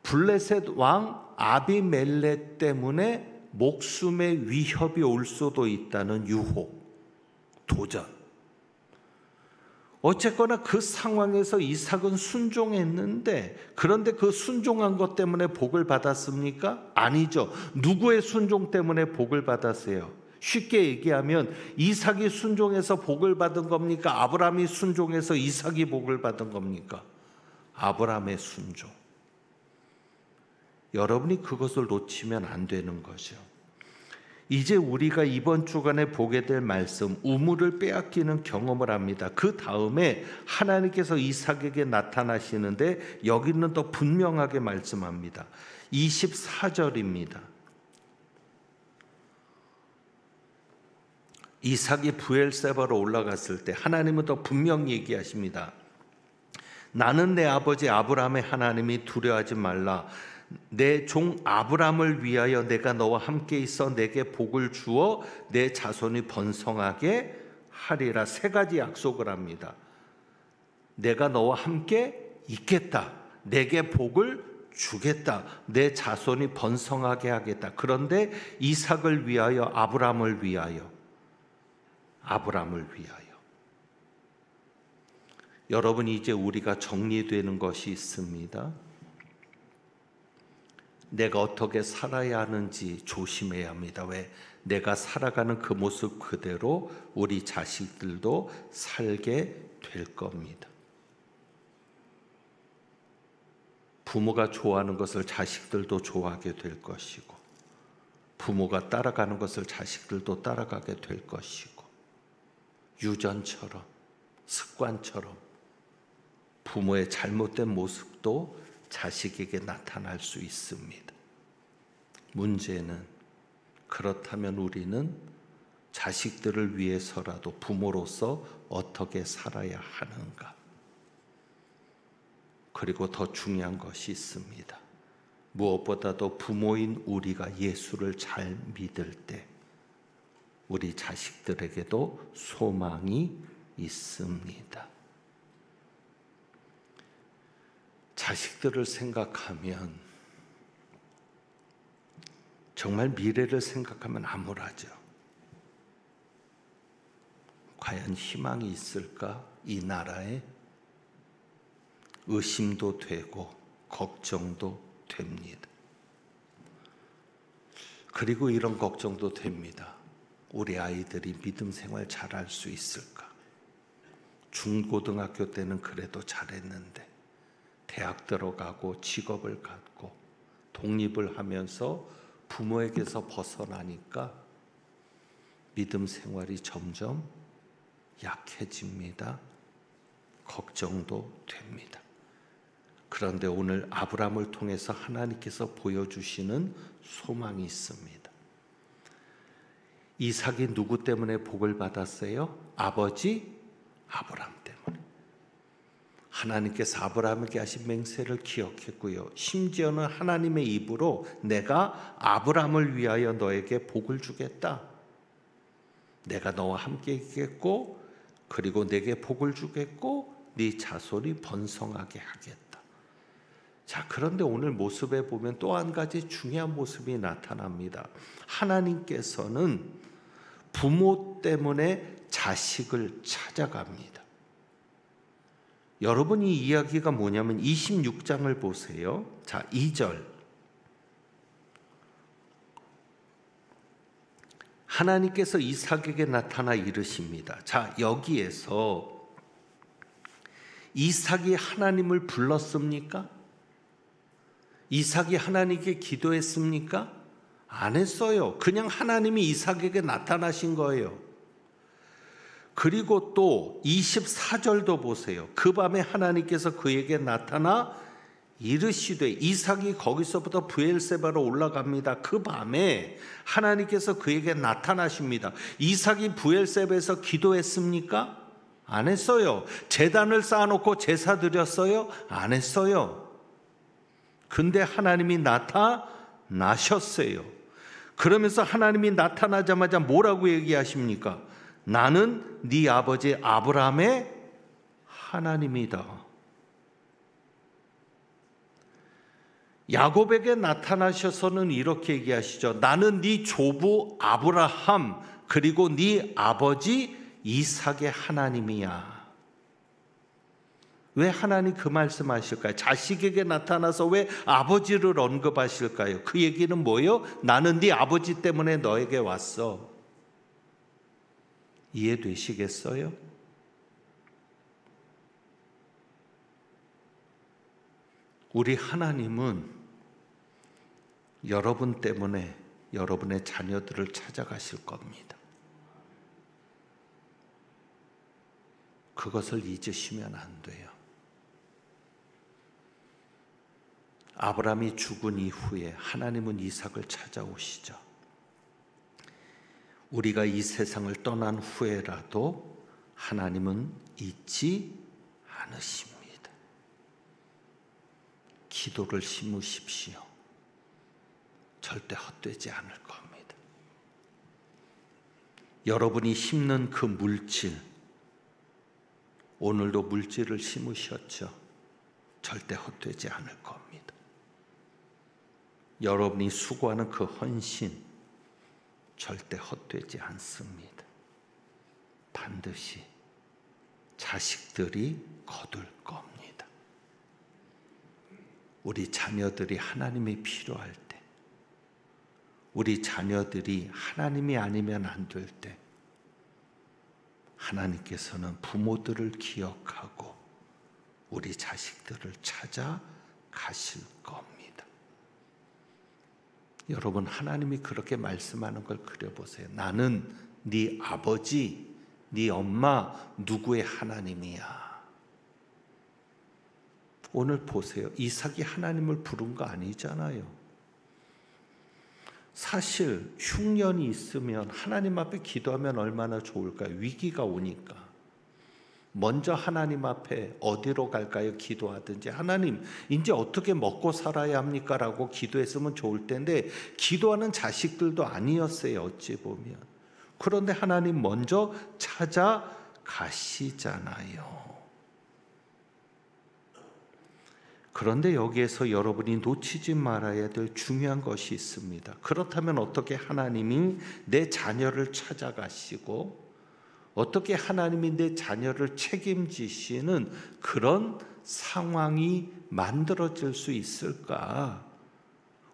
블레셋 왕 아비멜렉 때문에 목숨의 위협이 올 수도 있다는 유혹, 도전. 어쨌거나 그 상황에서 이삭은 순종했는데, 그런데 그 순종한 것 때문에 복을 받았습니까? 아니죠. 누구의 순종 때문에 복을 받았어요? 쉽게 얘기하면 이삭이 순종해서 복을 받은 겁니까? 아브라함이 순종해서 이삭이 복을 받은 겁니까? 아브라함의 순종. 여러분이 그것을 놓치면 안 되는 거죠. 이제 우리가 이번 주간에 보게 될 말씀, 우물을 빼앗기는 경험을 합니다. 그 다음에 하나님께서 이삭에게 나타나시는데 여기는 더 분명하게 말씀합니다. 24절입니다. 이삭이 브엘세바로 올라갔을 때 하나님은 더 분명히 얘기하십니다. 나는 내 아버지 아브라함의 하나님이 두려워하지 말라. 내 종 아브라함을 위하여 내가 너와 함께 있어 내게 복을 주어 내 자손이 번성하게 하리라. 세 가지 약속을 합니다. 내가 너와 함께 있겠다. 내게 복을 주겠다. 내 자손이 번성하게 하겠다. 그런데 이삭을 위하여, 아브라함을 위하여. 여러분, 이제 우리가 정리되는 것이 있습니다. 내가 어떻게 살아야 하는지 조심해야 합니다. 왜? 내가 살아가는 그 모습 그대로 우리 자식들도 살게 될 겁니다. 부모가 좋아하는 것을 자식들도 좋아하게 될 것이고, 부모가 따라가는 것을 자식들도 따라가게 될 것이고, 유전처럼, 습관처럼 부모의 잘못된 모습도 자식에게 나타날 수 있습니다. 문제는, 그렇다면 우리는 자식들을 위해서라도 부모로서 어떻게 살아야 하는가? 그리고 더 중요한 것이 있습니다. 무엇보다도 부모인 우리가 예수를 잘 믿을 때 우리 자식들에게도 소망이 있습니다. 자식들을 생각하면, 정말 미래를 생각하면 암울하죠. 과연 희망이 있을까? 이 나라에 의심도 되고 걱정도 됩니다. 그리고 이런 걱정도 됩니다. 우리 아이들이 믿음 생활 잘할 수 있을까? 중고등학교 때는 그래도 잘했는데 대학 들어가고 직업을 갖고 독립을 하면서 부모에게서 벗어나니까 믿음 생활이 점점 약해집니다. 걱정도 됩니다. 그런데 오늘 아브라함을 통해서 하나님께서 보여주시는 소망이 있습니다. 이삭이 누구 때문에 복을 받았어요? 아버지 아브라함 때문에. 하나님께서 아브라함에게 하신 맹세를 기억했고요. 심지어는 하나님의 입으로 내가 아브라함을 위하여 너에게 복을 주겠다. 내가 너와 함께 있겠고, 그리고 내게 복을 주겠고, 네 자손이 번성하게 하겠다. 자, 그런데 오늘 모습에 보면 또 한 가지 중요한 모습이 나타납니다. 하나님께서는 부모 때문에 자식을 찾아갑니다. 여러분, 이 이야기가 뭐냐면 26장을 보세요. 자, 2절. 하나님께서 이삭에게 나타나 이르십니다. 자, 여기에서 이삭이 하나님을 불렀습니까? 이삭이 하나님께 기도했습니까? 안 했어요. 그냥 하나님이 이삭에게 나타나신 거예요. 그리고 또 24절도 보세요. 그 밤에 하나님께서 그에게 나타나 이르시되, 이삭이 거기서부터 브엘세바로 올라갑니다. 그 밤에 하나님께서 그에게 나타나십니다. 이삭이 브엘세바에서 기도했습니까? 안 했어요. 제단을 쌓아놓고 제사 드렸어요? 안 했어요. 근데 하나님이 나타나셨어요. 그러면서 하나님이 나타나자마자 뭐라고 얘기하십니까? 나는 네 아버지 아브라함의 하나님이다. 야곱에게 나타나셔서는 이렇게 얘기하시죠. 나는 네 조부 아브라함 그리고 네 아버지 이삭의 하나님이야. 왜 하나님 그 말씀하실까요? 자식에게 나타나서 왜 아버지를 언급하실까요? 그 얘기는 뭐예요? 나는 네 아버지 때문에 너에게 왔어. 이해되시겠어요? 우리 하나님은 여러분 때문에 여러분의 자녀들을 찾아가실 겁니다. 그것을 잊으시면 안 돼요. 아브라함이 죽은 이후에 하나님은 이삭을 찾아오시죠. 우리가 이 세상을 떠난 후에라도 하나님은 잊지 않으십니다. 기도를 심으십시오. 절대 헛되지 않을 겁니다. 여러분이 심는 그 물질, 오늘도 물질을 심으셨죠. 절대 헛되지 않을 겁니다. 여러분이 수고하는 그 헌신 절대 헛되지 않습니다. 반드시 자식들이 거둘 겁니다. 우리 자녀들이 하나님이 필요할 때, 우리 자녀들이 하나님이 아니면 안 될 때, 하나님께서는 부모들을 기억하고 우리 자식들을 찾아가실 겁니다. 여러분, 하나님이 그렇게 말씀하는 걸 그려보세요. 나는 네 아버지, 네 엄마 누구의 하나님이야. 오늘 보세요. 이삭이 하나님을 부른 거 아니잖아요. 사실 흉년이 있으면 하나님 앞에 기도하면 얼마나 좋을까요? 위기가 오니까 먼저 하나님 앞에 어디로 갈까요? 기도하든지 하나님 이제 어떻게 먹고 살아야 합니까? 라고 기도했으면 좋을 텐데 기도하는 자식들도 아니었어요. 어찌 보면. 그런데 하나님 먼저 찾아가시잖아요. 그런데 여기에서 여러분이 놓치지 말아야 될 중요한 것이 있습니다. 그렇다면 어떻게 하나님이 내 자녀를 찾아가시고 어떻게 하나님이 내 자녀를 책임지시는 그런 상황이 만들어질 수 있을까?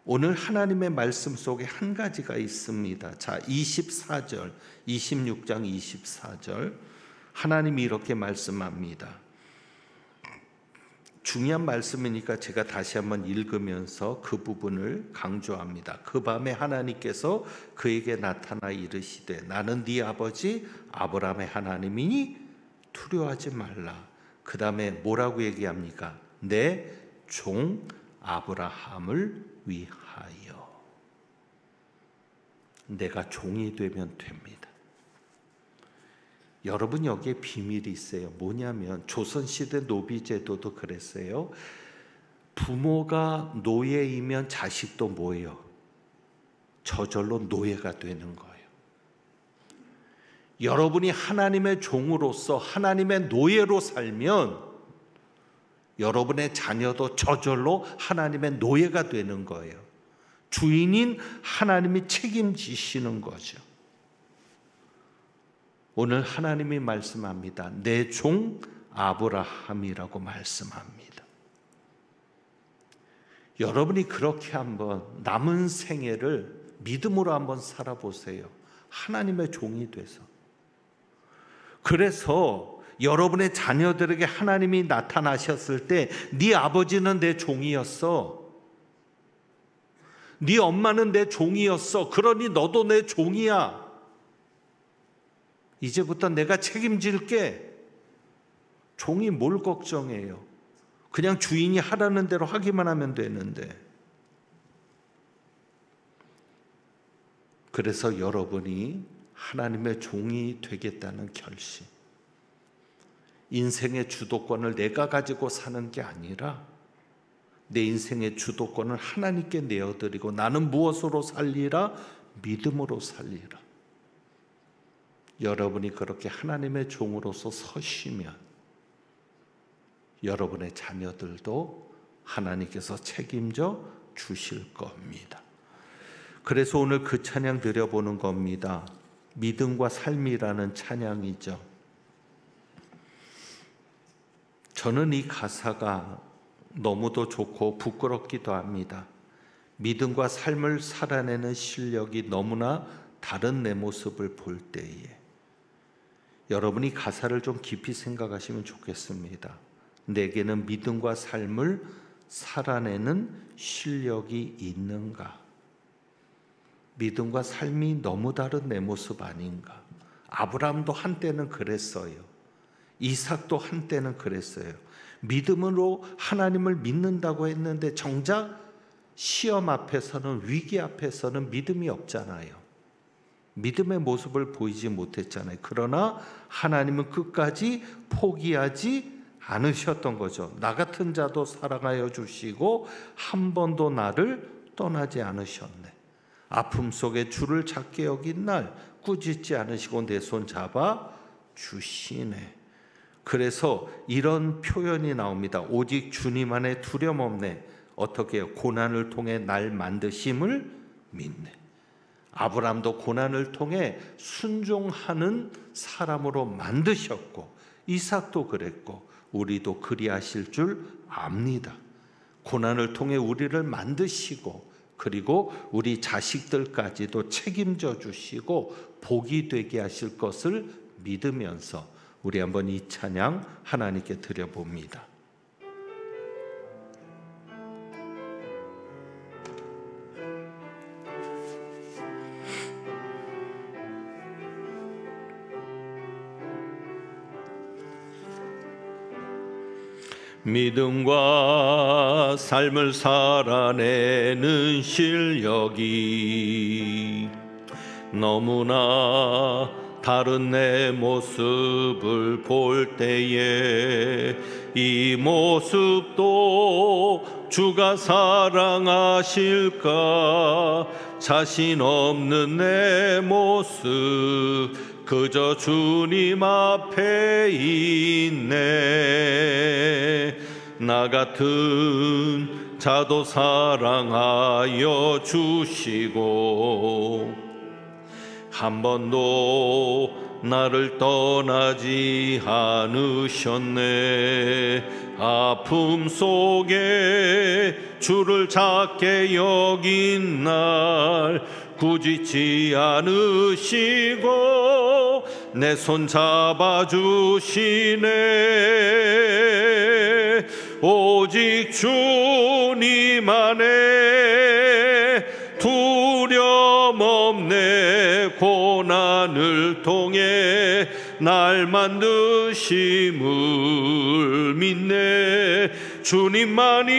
오늘 하나님의 말씀 속에 한 가지가 있습니다. 자, 24절, 26장 24절 하나님이 이렇게 말씀합니다. 중요한 말씀이니까 제가 다시 한번 읽으면서 그 부분을 강조합니다. 그 밤에 하나님께서 그에게 나타나 이르시되 나는 네 아버지 아브라함의 하나님이니 두려워하지 말라. 그 다음에 뭐라고 얘기합니까? 내 종 아브라함을 위하여. 내가 종이 되면 됩니다. 여러분 여기에 비밀이 있어요. 뭐냐면 조선시대 노비제도도 그랬어요. 부모가 노예이면 자식도 뭐예요? 저절로 노예가 되는 거예요. 여러분이 하나님의 종으로서 하나님의 노예로 살면 여러분의 자녀도 저절로 하나님의 노예가 되는 거예요. 주인인 하나님이 책임지시는 거죠. 오늘 하나님이 말씀합니다. 내 종 아브라함이라고 말씀합니다. 여러분이 그렇게 한번 남은 생애를 믿음으로 한번 살아보세요. 하나님의 종이 돼서. 그래서 여러분의 자녀들에게 하나님이 나타나셨을 때 네 아버지는 내 종이었어. 네 엄마는 내 종이었어. 그러니 너도 내 종이야. 이제부터 내가 책임질게. 종이 뭘 걱정해요? 그냥 주인이 하라는 대로 하기만 하면 되는데. 그래서 여러분이 하나님의 종이 되겠다는 결심, 인생의 주도권을 내가 가지고 사는 게 아니라 내 인생의 주도권을 하나님께 내어드리고 나는 무엇으로 살리라? 믿음으로 살리라. 여러분이 그렇게 하나님의 종으로서 서시면 여러분의 자녀들도 하나님께서 책임져 주실 겁니다. 그래서 오늘 그 찬양 드려보는 겁니다. 믿음과 삶이라는 찬양이죠. 저는 이 가사가 너무도 좋고 부끄럽기도 합니다. 믿음과 삶을 살아내는 실력이 너무나 다른 내 모습을 볼 때에 여러분이 가사를 좀 깊이 생각하시면 좋겠습니다. 내게는 믿음과 삶을 살아내는 실력이 있는가? 믿음과 삶이 너무 다른 내 모습 아닌가? 아브라함도 한때는 그랬어요. 이삭도 한때는 그랬어요. 믿음으로 하나님을 믿는다고 했는데 정작 시험 앞에서는, 위기 앞에서는 믿음이 없잖아요. 믿음의 모습을 보이지 못했잖아요. 그러나 하나님은 끝까지 포기하지 않으셨던 거죠. 나 같은 자도 사랑하여 주시고 한 번도 나를 떠나지 않으셨네. 아픔 속에 주를 작게 여긴 날 꾸짖지 않으시고 내 손 잡아 주시네. 그래서 이런 표현이 나옵니다. 오직 주님 안에 두려움 없네. 어떻게 해요? 고난을 통해 날 만드심을 믿네. 아브라함도 고난을 통해 순종하는 사람으로 만드셨고 이삭도 그랬고 우리도 그리하실 줄 압니다. 고난을 통해 우리를 만드시고 그리고 우리 자식들까지도 책임져 주시고 복이 되게 하실 것을 믿으면서 우리 한번 이 찬양 하나님께 드려봅니다. 믿음과 삶을 살아내는 실력이 너무나 다른 내 모습을 볼 때에 이 모습도 주가 사랑하실까? 자신 없는 내 모습 그저 주님 앞에 있네. 나 같은 자도 사랑하여 주시고 한 번도 나를 떠나지 않으셨네. 아픔 속에 주를 작게 여긴 날 꾸짖지 않으시고 내 손 잡아주시네. 오직 주님 안에 두려움 없네. 고난을 통해 날 만드심을 믿네. 주님만이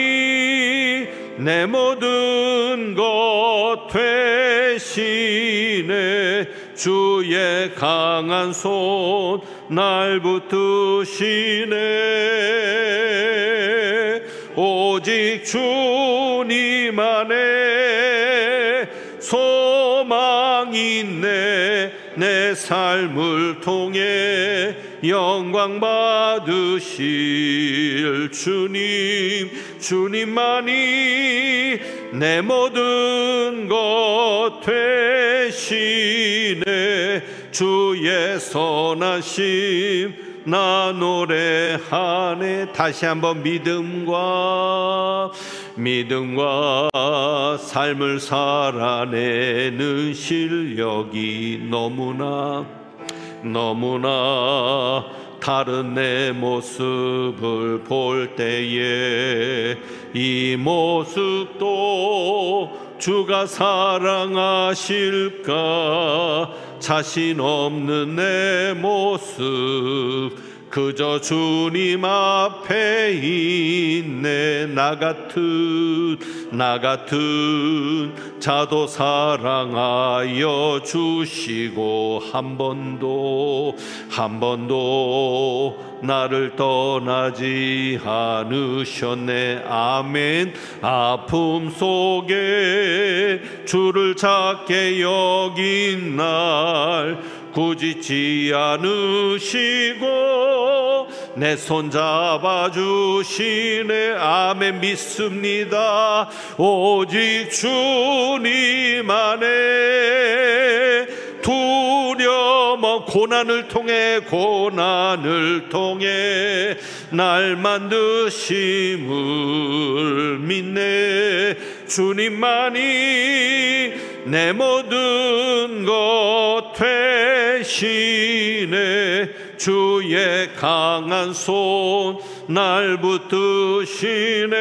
내 모든 것 되시네. 주의 강한 손 날 붙드시네. 오직 주님 안에 소망이 있네. 내 삶을 통해 영광 받으실 주님, 주님만이 내 모든 것 되시네. 주의 선하심 나 노래하네. 다시 한번 믿음과 삶을 살아내는 실력이 너무나 다른 내 모습을 볼 때에 이 모습도 주가 사랑하실까? 자신 없는 내 모습 그저 주님 앞에 있네. 나 같은 자도 사랑하여 주시고 한 번도 나를 떠나지 않으셨네. 아멘. 아픔 속에 주를 찾게 여긴 날 꾸짖지 않으시고 내 손 잡아주시네. 아멘. 믿습니다. 오직 주님 안에 두려워 고난을 통해 날 만드심을 믿네. 주님만이 내 모든 것 되시네. 주의 강한 손 날 붙드시네.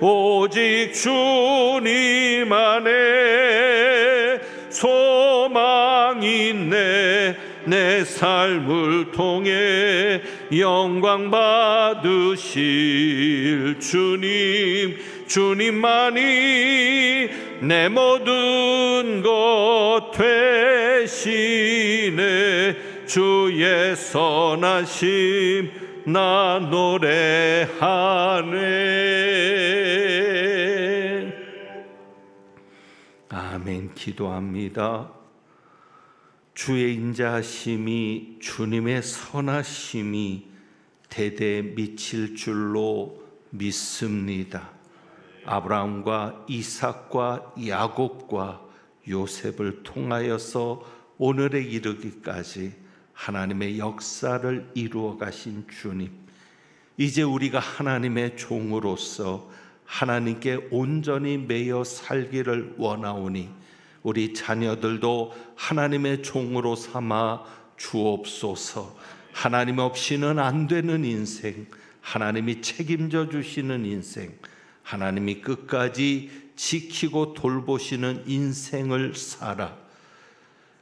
오직 주님 안에 소망이 있네. 내 삶을 통해 영광 받으실 주님만이 내 모든 것 되시네. 주의 선하심 나 노래하네. 아멘. 기도합니다. 주의 인자하심이, 주님의 선하심이 대대에 미칠 줄로 믿습니다. 아브라함과 이삭과 야곱과 요셉을 통하여서 오늘에 이르기까지 하나님의 역사를 이루어 가신 주님, 이제 우리가 하나님의 종으로서 하나님께 온전히 매여 살기를 원하오니 우리 자녀들도 하나님의 종으로 삼아 주옵소서. 하나님 없이는 안 되는 인생, 하나님이 책임져 주시는 인생, 하나님이 끝까지 지키고 돌보시는 인생을 살아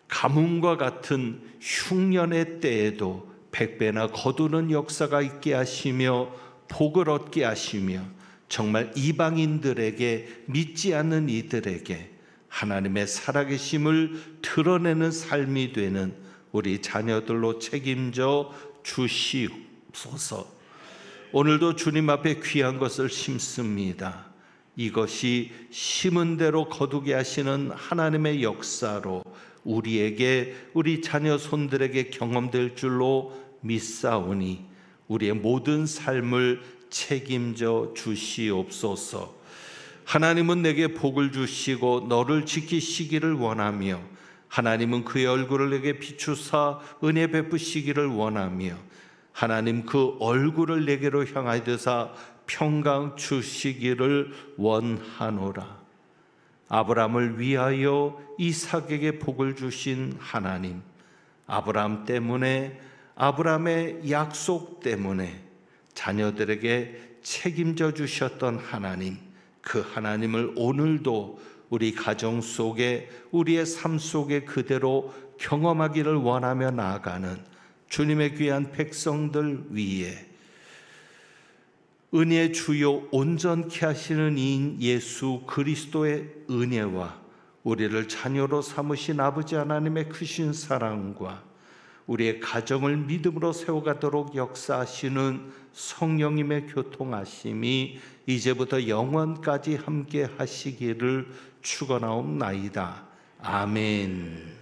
가뭄과 같은 흉년의 때에도 100배나 거두는 역사가 있게 하시며 복을 얻게 하시며 정말 이방인들에게, 믿지 않는 이들에게 하나님의 살아계심을 드러내는 삶이 되는 우리 자녀들로 책임져 주시옵소서. 오늘도 주님 앞에 귀한 것을 심습니다. 이것이 심은 대로 거두게 하시는 하나님의 역사로 우리에게, 우리 자녀 손들에게 경험될 줄로 믿사오니 우리의 모든 삶을 책임져 주시옵소서. 하나님은 내게 복을 주시고 너를 지키시기를 원하며 하나님은 그의 얼굴을 내게 비추사 은혜 베푸시기를 원하며 하나님 그 얼굴을 내게로 향하여서 평강 주시기를 원하노라. 아브라함을 위하여 이삭에게 복을 주신 하나님, 아브라함 때문에, 아브라함의 약속 때문에 자녀들에게 책임져 주셨던 하나님, 그 하나님을 오늘도 우리 가정 속에, 우리의 삶 속에 그대로 경험하기를 원하며 나아가는 주님의 귀한 백성들 위에 은혜의 주요 온전케 하시는 이인 예수 그리스도의 은혜와 우리를 자녀로 삼으신 아버지 하나님의 크신 사랑과 우리의 가정을 믿음으로 세워가도록 역사하시는 성령님의 교통하심이 이제부터 영원까지 함께 하시기를 축원하옵나이다. 아멘.